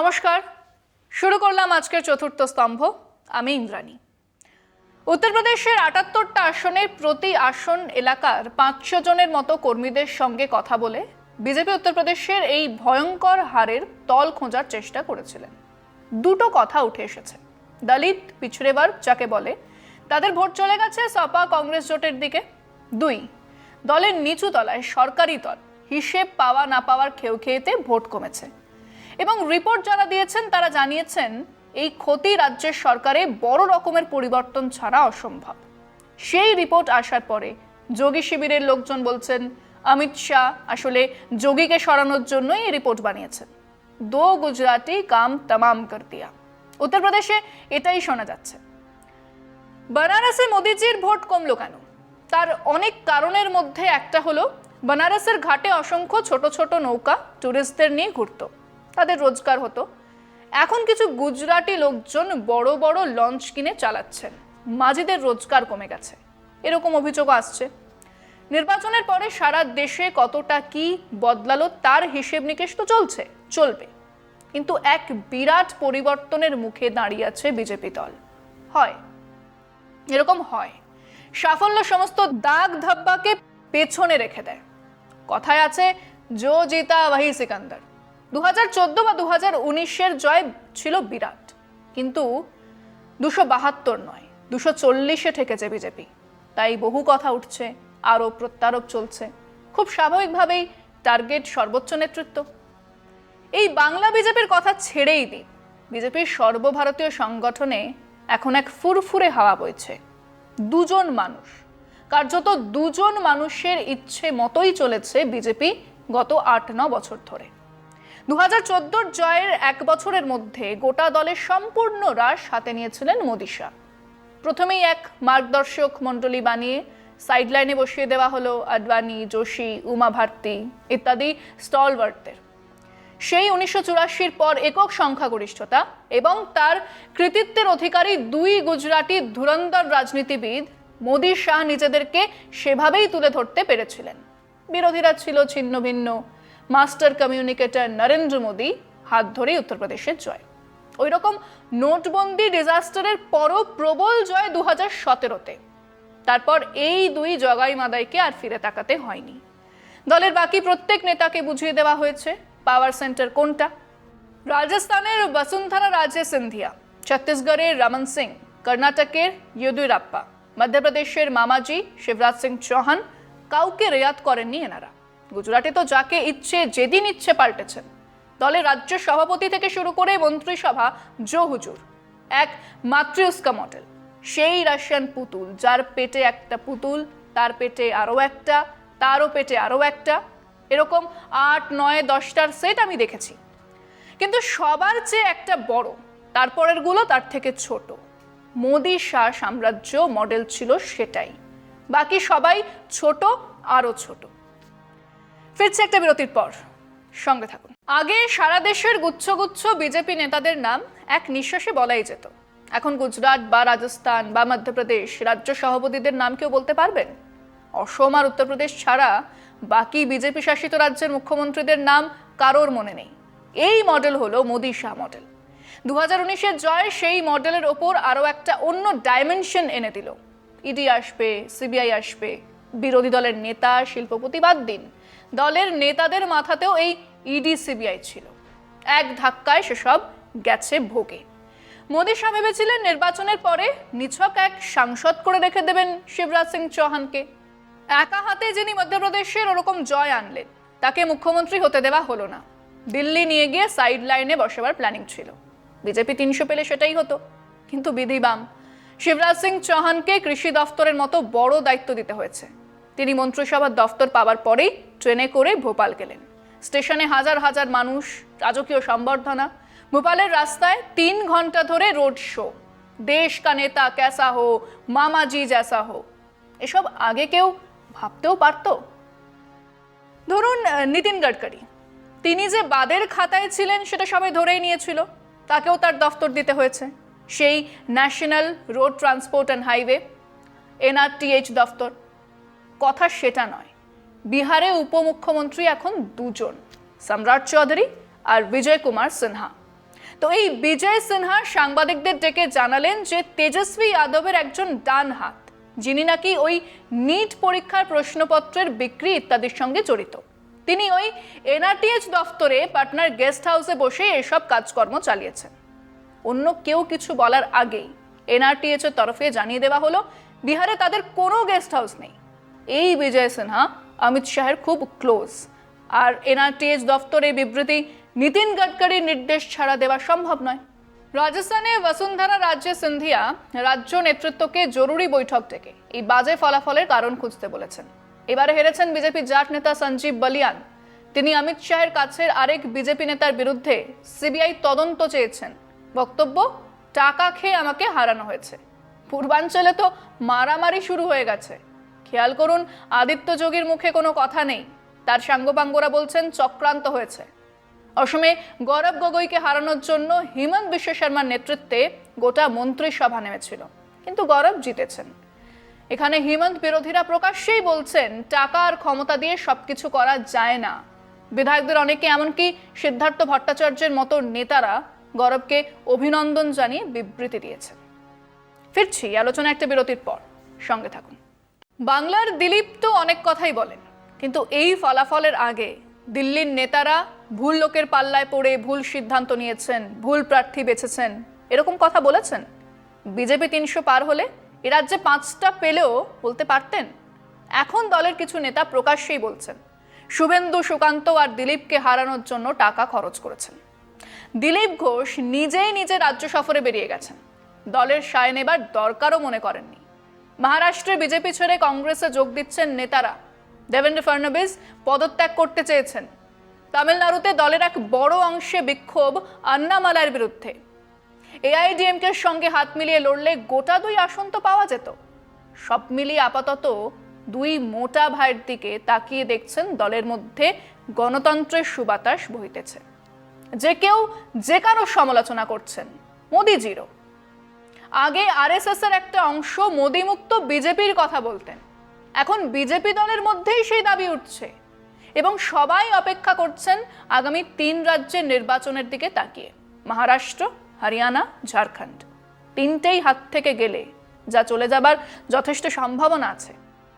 নমস্কার, শুরু করলাম আজকের চতুর্থ স্তম্ভ। আমি ইন্দ্রাণী। উত্তরপ্রদেশের ৭৮টা আসনের প্রতি আসন এলাকার ৫০০ জনের মতো কর্মীদের সঙ্গে কথা বলে বিজেপি উত্তরপ্রদেশের এই ভয়ঙ্কর হারের তল খোঁজার চেষ্টা করেছিলেন। দুটো কথা উঠে এসেছে। দলিত পিছড়ে বর্গ যাকে বলে, তাদের ভোট চলে গেছে সপা কংগ্রেস জোটের দিকে। ২, দলের নিচু তলায় সরকারি দল হিসেব পাওয়া না পাওয়ার খেয়েতে ভোট কমেছে এবং রিপোর্ট যারা দিয়েছেন তারা জানিয়েছেন এই ক্ষতি রাজ্যের সরকারে বড় রকমের পরিবর্তন ছাড়া অসম্ভব। সেই রিপোর্ট আসার পরে যোগী শিবিরের লোকজন বলছেন অমিত শাহ আসলে যোগীকে সরানোর জন্যই এই রিপোর্ট বানিয়েছেন। দো গুজরাটি কাম তামাম কর দিয়া। উত্তরপ্রদেশে এটাই শোনা যাচ্ছে। বেনারসে মোদিজির ভোট কমলো কেন? তার অনেক কারণের মধ্যে একটা হলো বেনারসের ঘাটে অসংখ্য ছোট ছোট নৌকা টুরিস্টদের নিয়ে ঘুরতো, তাদের রোজগার হতো। এখন কিছু গুজরাটি লোকজন বড় বড় লঞ্চ কিনে চালাচ্ছেন, মাঝিদের রোজগার কমে গেছে, এরকম অভিযোগ আসছে। নির্বাচনের পরে সারা দেশে কতটা কি বদলালো তার হিসেব নিকেশ তো চলবে, কিন্তু এক বিরাট পরিবর্তনের মুখে দাঁড়িয়ে আছে বিজেপি দল। এরকম হয় সাফল্য সমস্ত দাগ ধাব্বাকে পেছনে রেখে দেয়। কথায় আছে জো জিতা ওয়াহি সিকান্দার। 2014 বা 2019-এর জয় ছিল বিরাট, কিন্তু 272 নয় 240-এ ঠেকেছে বিজেপি। তাই বহু কথা উঠছে, আরোপ প্রত্যারোপ চলছে। খুব স্বাভাবিকভাবেই টার্গেট সর্বোচ্চ নেতৃত্ব। এই বাংলা বিজেপির কথা ছেড়েই দিন, বিজেপির সর্বভারতীয় সংগঠনে এখন এক ফুরফুরে হাওয়া বইছে। দুজন মানুষ, কার্যত দুজন মানুষের ইচ্ছে মতোই চলেছে বিজেপি গত 8-9 বছর ধরে। 2014-র জয়ের 1 বছরের মধ্যে গোটা দলের সম্পূর্ণ রাশ হাতে নিয়েছিলেন মোদি শাহ। প্রথমেই এক মার্গদর্শক মণ্ডলী বানিয়ে সাইডলাইনে বসিয়ে দেওয়া হলো আডবাণী, যোশী, উমা ভারতী ইত্যাদি স্টলওয়ার্টদের। সেই 1984-র পর একক সংখ্যাগরিষ্ঠতা এবং তার কৃতিত্বের অধিকারী 2 গুজরাটি ধুরন্ধর রাজনীতিবিদ মোদি শাহ নিজেদেরকে সেভাবেই তুলে ধরতে পেরেছিলেন। বিরোধীরা ছিল ছিন্ন ভিন্ন। মাস্টার কমিউনিকেটর নরেন্দ্র মোদি হাত ধরেই উত্তরপ্রদেশের জয়। ওই রকম নোটবন্দি ডিজাস্টারের পরও প্রবল জয় 2017-তে। তারপর এই 2 জগাই মাদাইকে আর ফিরে তাকাতে হয়নি। দলের বাকি প্রত্যেক নেতাকে বুঝিয়ে দেওয়া হয়েছে পাওয়ার সেন্টার কোনটা। রাজস্থানের বসুন্ধরা রাজে সিন্ধিয়া, ছত্তিশগড়ের রমন সিং, কর্ণাটকের ইয়েদিউরাপ্পা, মধ্যপ্রদেশের মামাজি শিবরাজ সিং চৌহান, কাউকে রেয়াত করেননি এনারা। গুজরাটে তো যাকে ইচ্ছে যেদিন ইচ্ছে পাল্টেছেন। দলের রাজ্য সভাপতি থেকে শুরু করে মন্ত্রিসভা জো হুজুর, এক মাতৃউস্কা মডেল। সেই রাশিয়ান পুতুল, যার পেটে একটা পুতুল, তার পেটে আরও একটা, তারও পেটে আরও একটা, এরকম 8, 9, 10টার সেট আমি দেখেছি। কিন্তু সবার চেয়ে একটা বড়, তারপরের গুলো তার থেকে ছোট। মোদি শাহ সাম্রাজ্য মডেল ছিল সেটাই, বাকি সবাই ছোট, আরো ছোট। ফিরছে একটা বিরতির পর, সঙ্গে থাকুন। আগে সারা দেশের গুচ্ছ গুচ্ছ বিজেপি নেতাদের নাম এক নিঃশ্বাসে বলাই যেত। এখন গুজরাট বা রাজস্থান বা মধ্যপ্রদেশ রাজ্য সভাপতিদের নাম কেউ বলতে পারবেন? অসম আর উত্তরপ্রদেশ ছাড়া বাকি বিজেপি শাসিত রাজ্যের মুখ্যমন্ত্রীদের নাম কারোর মনে নেই। এই মডেল হলো মোদি শাহ মডেল। 2019-এর জয় সেই মডেলের ওপর আরো একটা অন্য ডাইমেনশন এনে দিল। ইডি আসবে, সিবিআই আসবে, বিরোধী দলের নেতা শিল্পপতি বাদ দিন, দলের নেতাদের মাথাতেও এই ইডি সিবিআই ছিল। এক ধাক্কায় সেসব গেছে ভোগে। মোদি শাহ ভেবেছিলেন নির্বাচনের পরে নিছক এক সাংসদ করে রেখে দেবেন শিবরাজ সিং চৌহানকে। একা হাতে যিনি মধ্যপ্রদেশের ওরকম জয় আনলেন, তাকে মুখ্যমন্ত্রী হতে দেওয়া হলো না। দিল্লি নিয়ে গিয়ে সাইড লাইনে বসাবার প্ল্যানিং ছিল। বিজেপি 300 পেলে সেটাই হতো, কিন্তু বিধিবাম শিবরাজ সিং চৌহানকে কৃষি দফতরের মতো বড় দায়িত্ব দিতে হয়েছে। তিনি মন্ত্রিসভার দফতর পাওয়ার পরেই ট্রেনে করে ভোপাল গেলেন। স্টেশনে হাজার হাজার মানুষ, রাজকীয় সম্বর্ধনা। ভোপালের রাস্তায় 3 ঘন্টা ধরে রোড শো। দেশ কা নেতা কেসা হো, মামাজি জেসা হো, এসব আগে কেউ ভাবতেও পারত? ধরুন নীতিন গডকরি, তিনি যে বাদের খাতায় ছিলেন সেটা সবাই ধরেই নিয়েছিল, তাকেও তার দফতর দিতে হয়েছে। সেই national road transport and highway NRTH দফতর। কথা সেটা নয়, বিহারে উপমুখ্যমন্ত্রী এখন 2 জন, সম্রাট চৌধুরী আর বিজয় কুমার সিনহা। তো এই বিজয় সিনহা সাংবাদিকদের ডেকে জানালেন যে তেজস্বী যাদবের একজন ডান হাত, যিনি নাকি ওই নিট পরীক্ষার প্রশ্নপত্রের বিক্রি ইত্যাদির সঙ্গে জড়িত, তিনি ওই এনআরটিএইচ দফতরে পাটনার গেস্ট হাউসে বসে এসব কাজকর্ম চালিয়েছেন। অন্য কেউ কিছু বলার আগেই এনআরটিএইচ এর তরফে জানিয়ে দেওয়া হলো বিহারে তাদের কোনো গেস্ট হাউস নেই। এই বিজয় সিনহা অমিত শাহের খুব ক্লোজ, আর এনআরটিএইচ দফতরে বিবৃতি নীতিন গডকরির নির্দেশ ছাড়া দেওয়া সম্ভব নয়। রাজস্থানে বসুন্ধরা রাজ্যে সিন্ধিয়া রাজ্য নেতৃত্বকে জরুরি বৈঠক ডেকে এই বাজে ফলাফলের কারণ খুঁজতে বলেছেন। এবারে হেরেছেন বিজেপি জাট নেতা সঞ্জীব বলিয়ান। তিনি অমিত শাহের কাছের আরেক বিজেপি নেতার বিরুদ্ধে সিবিআই তদন্ত চেয়েছেন। বক্তব্য, টাকা খেয়ে আমাকে হারানো হয়েছে। পূর্বাঞ্চলে তো মারামারি শুরু হয়ে গেছে। খেয়াল করুন, আদিত্য যোগীর মুখে কোনো কথা নেই, তার সাঙ্গপাঙ্গরা বলছেন চক্রান্ত হয়েছে। অসমে গৌরব গগৈকে হারানোর জন্য হিমন্ত বিশ্ব শর্মার নেতৃত্বে গোটা মন্ত্রিসভা নেমেছিল, কিন্তু গৌরব জিতেছেন। এখানে হিমন্ত বিরোধীরা প্রকাশ্যেই বলছেন টাকা আর ক্ষমতা দিয়ে সবকিছু করা যায় না। বিধায়কদের অনেকে, এমনকি সিদ্ধার্থ ভট্টাচার্যের মতো নেতারা গৌরবকে অভিনন্দন জানিয়ে বিবৃতি দিয়েছেন। ফিরছি আলোচনা একটা বিরতির পর, সঙ্গে থাকুন। বাংলার দিলীপ তো অনেক কথাই বলেন, কিন্তু এই ফলাফলের আগে দিল্লির নেতারা ভুল লোকের পাল্লায় পড়ে ভুল সিদ্ধান্ত নিয়েছেন, ভুল প্রার্থী বেছেছেন, এরকম কথা বলেছেন? বিজেপি 300 পার হলে এ রাজ্যে 5টা পেলেও বলতে পারতেন। এখন দলের কিছু নেতা প্রকাশ্যেই বলছেন শুভেন্দু, সুকান্ত আর দিলীপকে হারানোর জন্য টাকা খরচ করেছেন। দিলীপ ঘোষ নিজেই নিজে রাজ্য সফরে বেরিয়ে গেছেন, দলের সায় নেবার দরকারও মনে করেননি। মহারাষ্ট্রে বিজেপি ছেড়ে কংগ্রেসে যোগ দিচ্ছেন নেতারা। দেবেন্দ্র ফডনবিস পদত্যাগ করতে চেয়েছেন। তামিলনাড়ুতে দলের এক বড় অংশে বিক্ষোভ আন্নামালাইয়ের বিরুদ্ধে। এআইডিএমকের সঙ্গে হাত মিলিয়ে লড়লে গোটা 2 আসন তো পাওয়া যেত। সব মিলিয়ে আপাতত 2 মোটা ভাইয়ের দিকে তাকিয়ে দেখছেন দলের মধ্যে গণতন্ত্রের সুবাতাস বহিতেছে। যে কেউ যে কারো সমালোচনা করছেন, মোদিজিরও। আগে আরএসএস এর একটা অংশ মোদিমুক্ত বিজেপির কথা বলতেন, এখন বিজেপি দলের মধ্যেই সেই দাবি উঠছে এবং সবাই অপেক্ষা করছেন আগামী 3 রাজ্যের নির্বাচনের দিকে তাকিয়ে। মহারাষ্ট্র, হরিয়ানা, ঝাড়খণ্ড, 3টেই হাত থেকে গেলে যা চলে যাবার যথেষ্ট সম্ভাবনা আছে,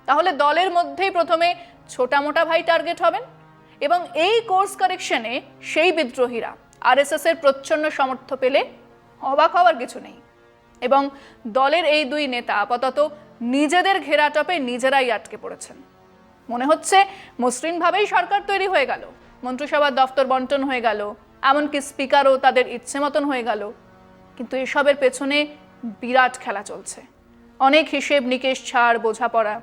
তাহলে দলের মধ্যেই প্রথমে ছোটা মোটা ভাই টার্গেট হবেন এবং এই কোর্স কারেকশনে সেই বিদ্রোহীরা আরএসএস এর প্রচ্ছন্ন সমর্থ পেলে অবাক হওয়ার কিছু নেই। এবং দলের এই 2 নেতা আপাতত নিজেদের ঘেরাটপে নিজেরাই আটকে পড়েছেন। মনে হচ্ছে মসৃণভাবেই সরকার তৈরি হয়ে গেল, মন্ত্রিসভার দফতর বন্টন হয়ে গেল, এমনকি স্পিকারও তাদের ইচ্ছে মতন হয়ে গেল। কিন্তু এসবের পেছনে বিরাট খেলা চলছে, অনেক হিসেব নিকেশ, ছাড়, বোঝাপড়া।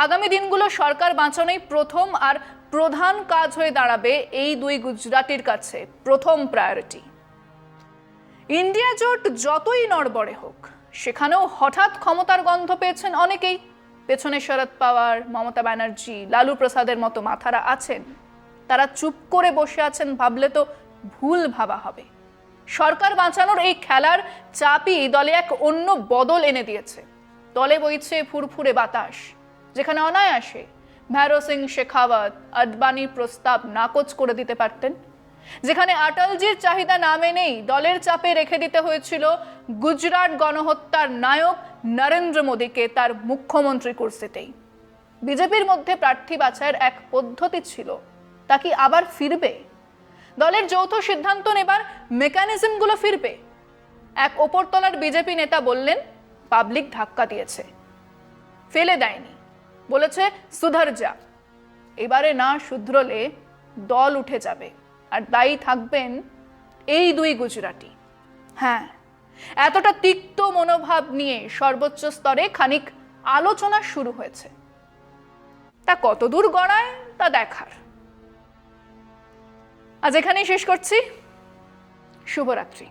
আগামী দিনগুলো সরকার বাঁচানোই প্রথম আর প্রধান কাজ হয়ে দাঁড়াবে এই 2 গুজরাটির কাছে প্রথম প্রায়োরিটি। ইন্ডিয়া জোট যতই নড়বড়ে হোক, সেখানেও হঠাৎ ক্ষমতার গন্ধ পেয়েছেন অনেকেই। পেছনে শরদ পাওয়ার, মমতা ব্যানার্জি, লালু প্রসাদের মতো মাথারা আছেন। তারা চুপ করে বসে আছেন ভাবলে তো ভুল ভাবা হবে। সরকার বাঁচানোর এই খেলার চাপই দলে এক অন্য বদল এনে দিয়েছে। দলে বইছে ফুরফুরে বাতাস, যেখানে অনায়াসে ভৈরব সিং শেখাওয়াত আডবাণীর প্রস্তাব নাকচ করে দিতে পারতেন, যেখানে অটলজির চাহিদা না মেনেই দলের চাপে রেখে দিতে হয়েছিল গুজরাট গণহত্যার নায়ক নরেন্দ্র মোদীকে তার মুখ্যমন্ত্রী কুর্সিতেই। বিজেপির মধ্যে প্রার্থী বাছাইয়ের এক পদ্ধতি ছিল, তা কি আবার ফিরবে? দলের যৌথ সিদ্ধান্ত নেবার মেকানিজমগুলো ফিরবে? এক ওপরতলার বিজেপি নেতা বললেন, পাবলিক ধাক্কা দিয়েছে, ফেলে দেয়নি, বলেছে সুধর যা। এবারে না শুধরলে দল উঠে যাবে, আর দায়ী থাকবেন এই 2 গুজরাটি। হ্যাঁ, এতটা তিক্ত মনোভাব নিয়ে সর্বোচ্চ স্তরে খানিক আলোচনা শুরু হয়েছে। তা কতদূর গড়ায় তা দেখার। আজ এখানেই শেষ করছি। শুভরাত্রি।